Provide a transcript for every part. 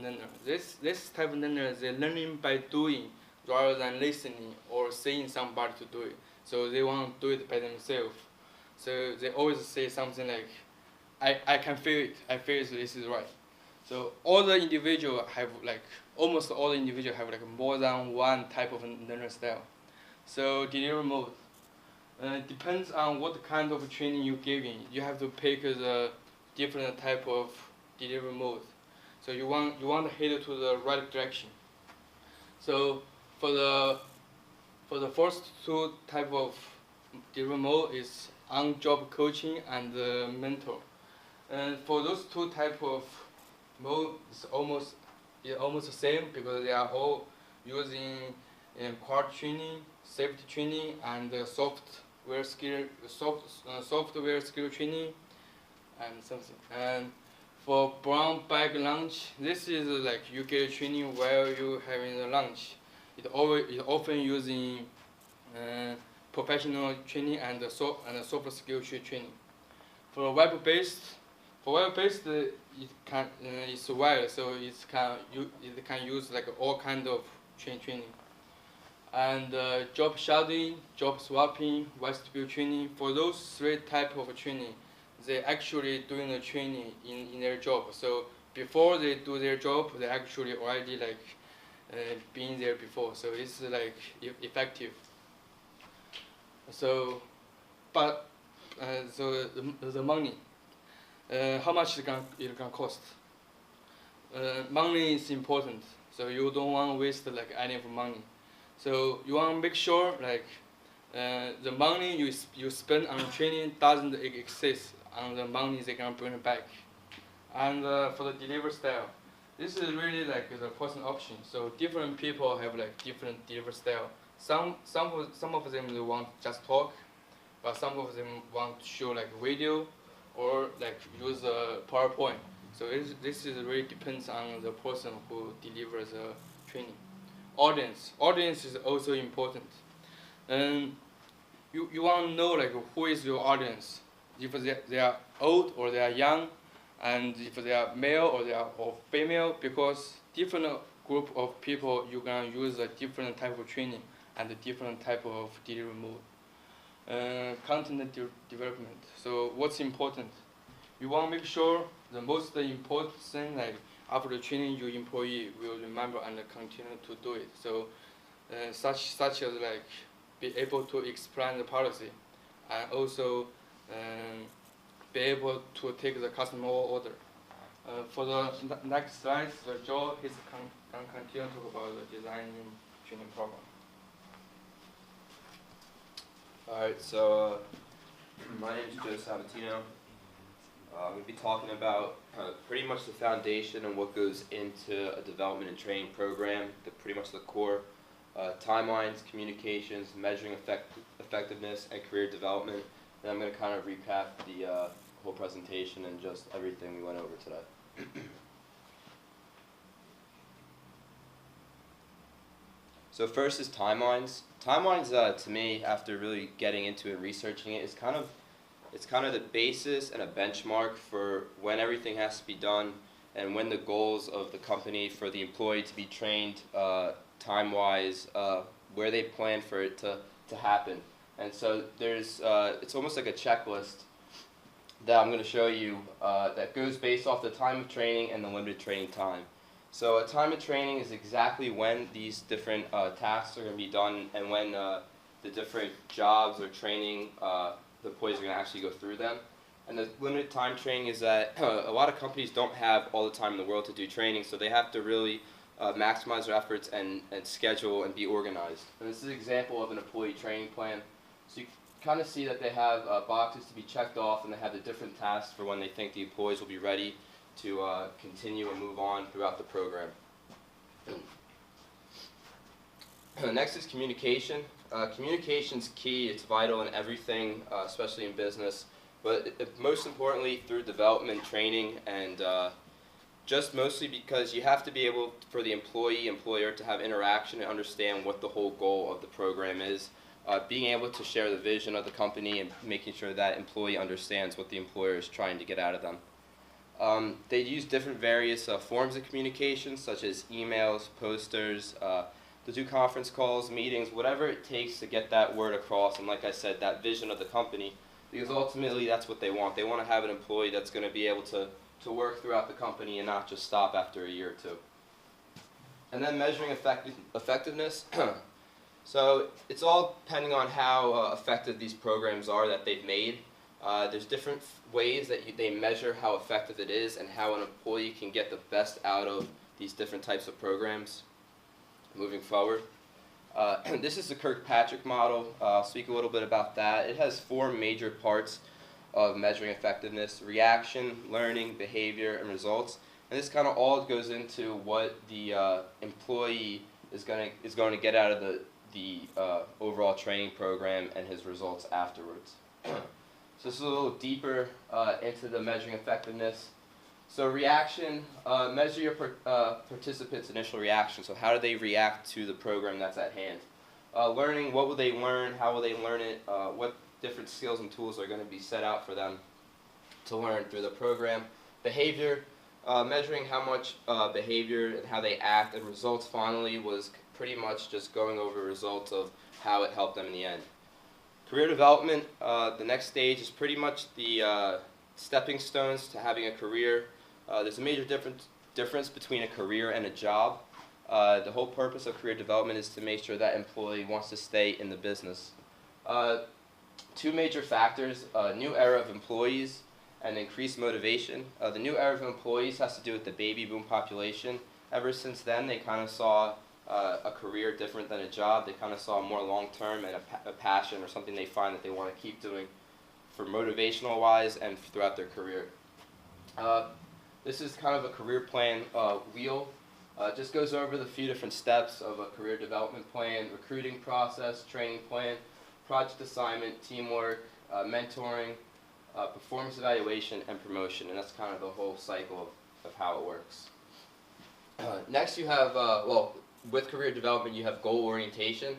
learner. This type of learner, they're learning by doing rather than listening or seeing somebody to do it. So they want to do it by themselves. So they always say something like, I can feel it. I feel this is right. So all the individual have like, almost all the individual have like more than one type of learner style. So delivery mode. Depends on what kind of training you're giving. You have to pick the different type of delivery mode. So you want to head to the right direction. So for the first two type of delivery mode is on-job coaching and mentor. And for those two type of mode, it's almost the same because they are all using quality training, safety training, and software skill training, and something. And for brown bag lunch, this is like you get training while you having the lunch. It often using professional training and soft skill training. For web-based, it's wide, so it can use like all kind of training. And job shadowing, job swapping, vestibular training. For those three type of training, they actually doing the training in their job. So before they do their job, they actually already like been there before. So it's like effective. So, but so the money, how much it can cost? Money is important. So you don't want to waste like any of money. So you want to make sure like the money you spend on training doesn't exist on the money they can bring back. And for the delivery style, this is really like the personal option. So different people have like different delivery style. Some of them they want just talk, but some of them want to show like video or like use PowerPoint. So this is really depends on the person who delivers the training. Audience is also important. And you want to know like who is your audience. If they are old or they are young, and if they are male or they are female, because different group of people you can use a different type of training and a different type of delivery mode. Content development. So what's important? You want to make sure the most important thing, like after the training, your employee will remember and continue to do it. So such as like be able to explain the policy, and also be able to take the customer order. For the next slide, Joe can continue to talk about the designing training program. Alright, so my name is Joe Sabatino. I'm going to be talking about pretty much the foundation and what goes into a development and training program, pretty much the core timelines, communications, measuring effectiveness, and career development. And I'm going to kind of recap the whole presentation and just everything we went over today. So first is timelines. Timelines, to me, after really getting into it and researching it, it's kind of the basis and a benchmark for when everything has to be done and when the goals of the company for the employee to be trained time-wise, where they plan for it to happen. And so there's, it's almost like a checklist that I'm going to show you that goes based off the time of training and the limited training time. So a time of training is exactly when these different tasks are going to be done and when the different jobs or training the employees are going to actually go through them. And the limited time training is that a lot of companies don't have all the time in the world to do training, so they have to really maximize their efforts and schedule and be organized. And this is an example of an employee training plan. So you kind of see that they have boxes to be checked off, and they have the different tasks for when they think the employees will be ready to continue and move on throughout the program. Next is communication. Communication's key. It's vital in everything, especially in business, but most importantly through development, training, and just mostly because you have to be able for the employer to have interaction and understand what the whole goal of the program is. Being able to share the vision of the company and making sure that employee understands what the employer is trying to get out of them. They use different various forms of communication, such as emails, posters, to do conference calls, meetings, whatever it takes to get that word across, and like I said, that vision of the company, because ultimately that's what they want. They want to have an employee that's going to be able to work throughout the company and not just stop after a year or two. And then measuring effectiveness. So it's all depending on how effective these programs are that they've made. There's different ways that they measure how effective it is and how an employee can get the best out of these different types of programs moving forward. This is the Kirkpatrick model. I'll speak a little bit about that. It has 4 major parts of measuring effectiveness: reaction, learning, behavior, and results. And this kind of all goes into what the employee is going to get out of the overall training program and his results afterwards. So this is a little deeper into the measuring effectiveness. So reaction, measure your participants' initial reaction. So how do they react to the program that's at hand? Learning, what will they learn? How will they learn it? What different skills and tools are going to be set out for them to learn through the program? Behavior, measuring how much behavior and how they act, and results finally was pretty much just going over results of how it helped them in the end. Career development, the next stage is pretty much the stepping stones to having a career. There's a major difference between a career and a job. The whole purpose of career development is to make sure that employee wants to stay in the business. 2 major factors: new era of employees and increased motivation. The new era of employees has to do with the baby boom population. Ever since then, they kind of saw a career different than a job. They kind of saw more long-term and a passion or something they find that they want to keep doing for motivational wise and throughout their career. This is kind of a career plan wheel. Just goes over the few different steps of a career development plan: recruiting process, training plan, project assignment, teamwork, mentoring, performance evaluation, and promotion. And that's kind of the whole cycle of how it works. Next you have, with career development you have goal orientation.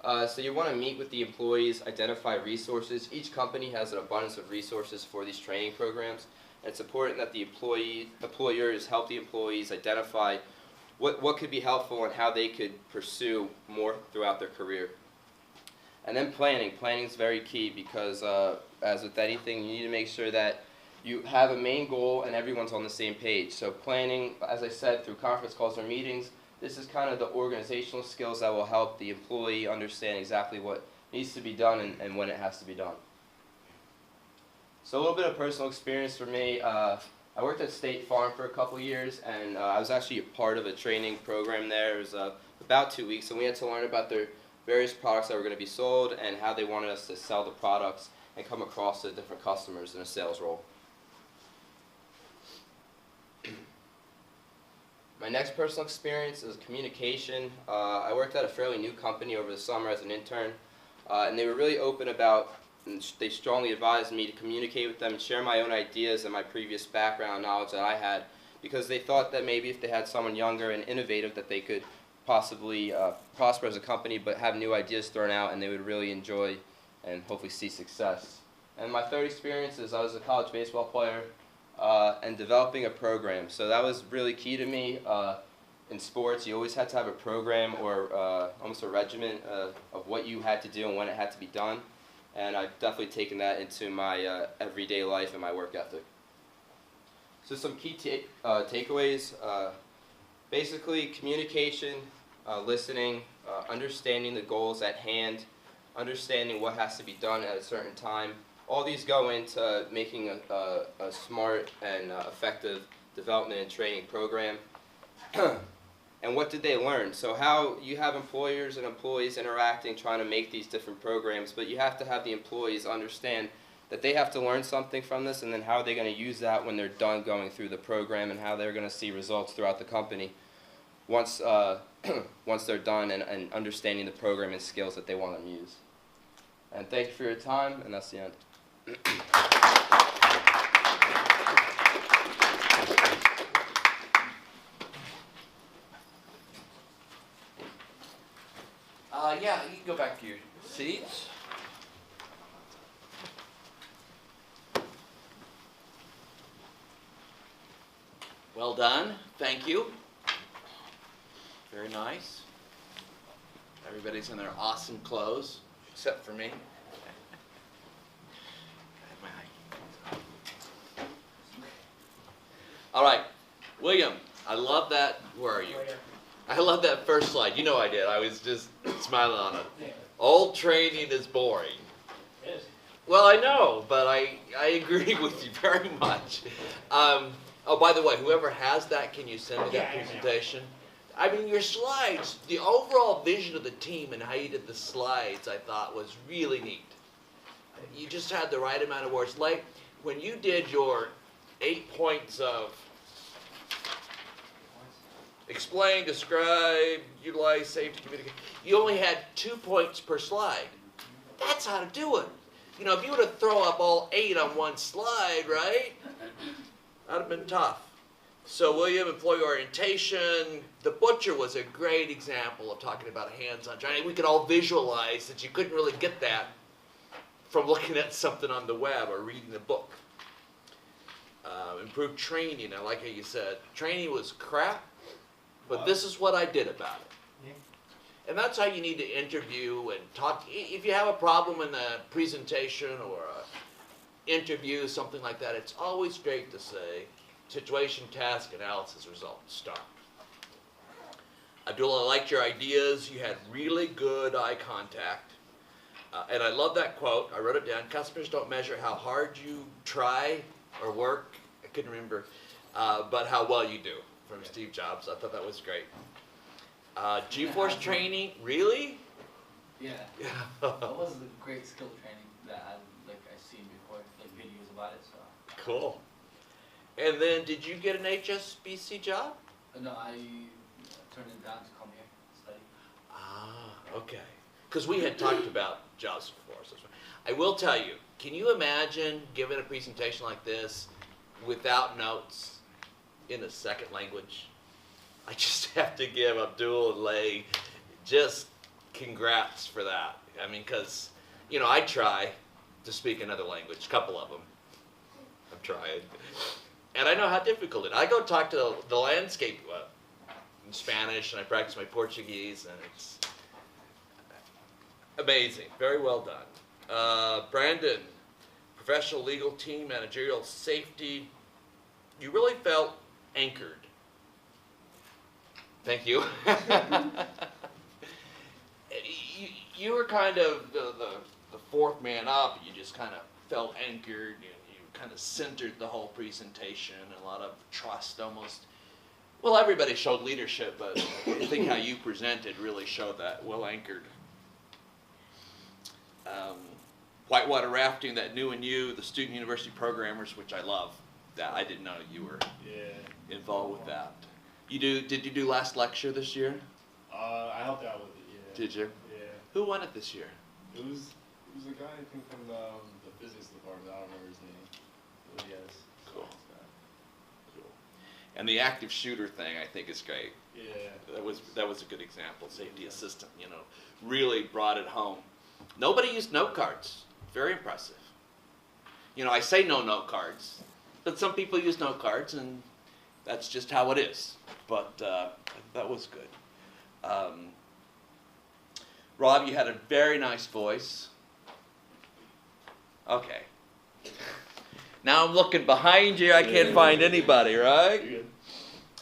So you want to meet with the employees, identify resources. Each company has an abundance of resources for these training programs. And it's important that the employers help the employees identify what could be helpful and how they could pursue more throughout their career. And then planning. Planning is very key because, as with anything, you need to make sure that you have a main goal and everyone's on the same page. So planning, as I said, through conference calls or meetings, this is kind of the organizational skills that will help the employee understand exactly what needs to be done and when it has to be done. So a little bit of personal experience for me. I worked at State Farm for a couple years, and I was actually a part of a training program there. It was about 2 weeks, and we had to learn about their various products that were going to be sold and how they wanted us to sell the products and come across to different customers in a sales role. My next personal experience is communication. I worked at a fairly new company over the summer as an intern, and they were really open about, and they strongly advised me to communicate with them and share my own ideas and my previous background knowledge that I had, because they thought that maybe if they had someone younger and innovative that they could possibly prosper as a company but have new ideas thrown out and they would really enjoy and hopefully see success. And my third experience is I was a college baseball player and developing a program. So that was really key to me. In sports, you always had to have a program or almost a regimen of what you had to do and when it had to be done. And I've definitely taken that into my everyday life and my work ethic. So some key takeaways. Basically, communication, listening, understanding the goals at hand, understanding what has to be done at a certain time. All these go into making a smart and effective development and training program. And what did they learn? So how you have employers and employees interacting, trying to make these different programs, but you have to have the employees understand that they have to learn something from this, and then how are they going to use that when they're done going through the program, and how they're going to see results throughout the company once once they're done and understanding the program and skills that they want to use. And thank you for your time, and that's the end. Yeah, you can go back to your seats. Well done. Thank you. Very nice. Everybody's in their awesome clothes, except for me. All right, William, I love that. Where are you? I love that first slide. You know I did. I was just smiling on it. All training is boring. Well, I know, but I agree with you very much. Oh, by the way, whoever has that, can you send me that presentation? I mean, your slides, the overall vision of the team and how you did the slides, I thought was really neat. You just had the right amount of words. Like when you did your 8 points of explain, describe, utilize, safety, communicate, you only had 2 points per slide. That's how to do it. You know, if you were to throw up all 8 on one slide, right? That would have been tough. So William, employee orientation, the butcher was a great example of talking about hands-on training. We could all visualize that you couldn't really get that from looking at something on the web or reading a book. Improved training, I like how you said, training was crap, but this is what I did about it. Yeah. And that's how you need to interview and talk. If you have a problem in a presentation or an interview, something like that, it's always great to say, situation, task, analysis, result, start. Abdullah, I liked your ideas. You had really good eye contact. And I love that quote. I wrote it down. Customers don't measure how hard you try or work. I couldn't remember. But how well you do, from Steve Jobs. I thought that was great. G-Force training, really? Yeah. That was a great skill training that I've seen before, like videos about it. So. Cool. And then, did you get an HSBC job? No, I turned it down to come here and study. Ah, okay. Because we had talked about jobs before. So I will tell you, can you imagine giving a presentation like this without notes in a second language? I just have to give Abdul and Lay just congrats for that. I mean, because, you know, I try to speak another language, a couple of them. I'm trying. And I know how difficult it is. I go talk to the landscape in Spanish, and I practice my Portuguese, and it's amazing. Very well done. Brandon, professional legal team, managerial safety. You really felt anchored. Thank you. You were kind of the fourth man up. You just kind of felt anchored. You kind of centered the whole presentation. A lot of trust almost. Well, everybody showed leadership, but I think how you presented really showed that well anchored. Whitewater rafting, that new and you, the student university programmers, which I love. That I didn't know you were involved with that. Did you do last lecture this year? I helped out with it, yeah. Did you? Yeah. Who won it this year? It was a guy, I think, from the physics department. I don't remember his name. But yes. Cool. Cool. And the active shooter thing, I think, is great. Yeah. That was a good example. Safety assistant, you know, really brought it home. Nobody used note cards. Very impressive. You know, I say no note cards, but some people use note cards, and that's just how it is. But that was good. Rob, you had a very nice voice. Okay. Now I'm looking behind you. I can't find anybody, right? You're good.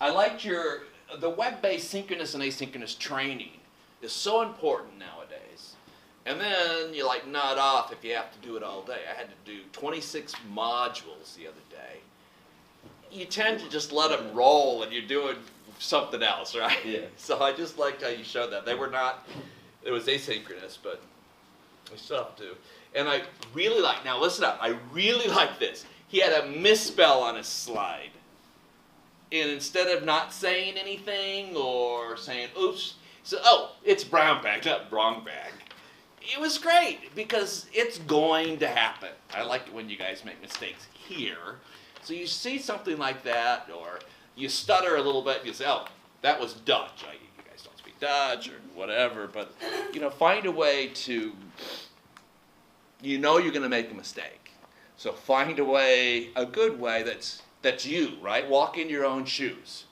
I liked the web-based synchronous and asynchronous training is so important nowadays. And then you like nod off if you have to do it all day. I had to do 26 modules the other day. You tend to just let them roll and you're doing something else, right? Yeah. So I just liked how you showed that. They were not, it was asynchronous, but we still have to. And I really like, now listen up, I really like this. He had a misspell on his slide. And instead of not saying anything or saying, oops, he said, oh, it's brown bag, not wrong bag. It was great because it's going to happen. I like it when you guys make mistakes here. So you see something like that, or you stutter a little bit, and you say, oh, that was Dutch. You guys don't speak Dutch or whatever, but you know, find a way to, you know you're going to make a mistake. So find a way, a good way that's that's you, right? Walk in your own shoes.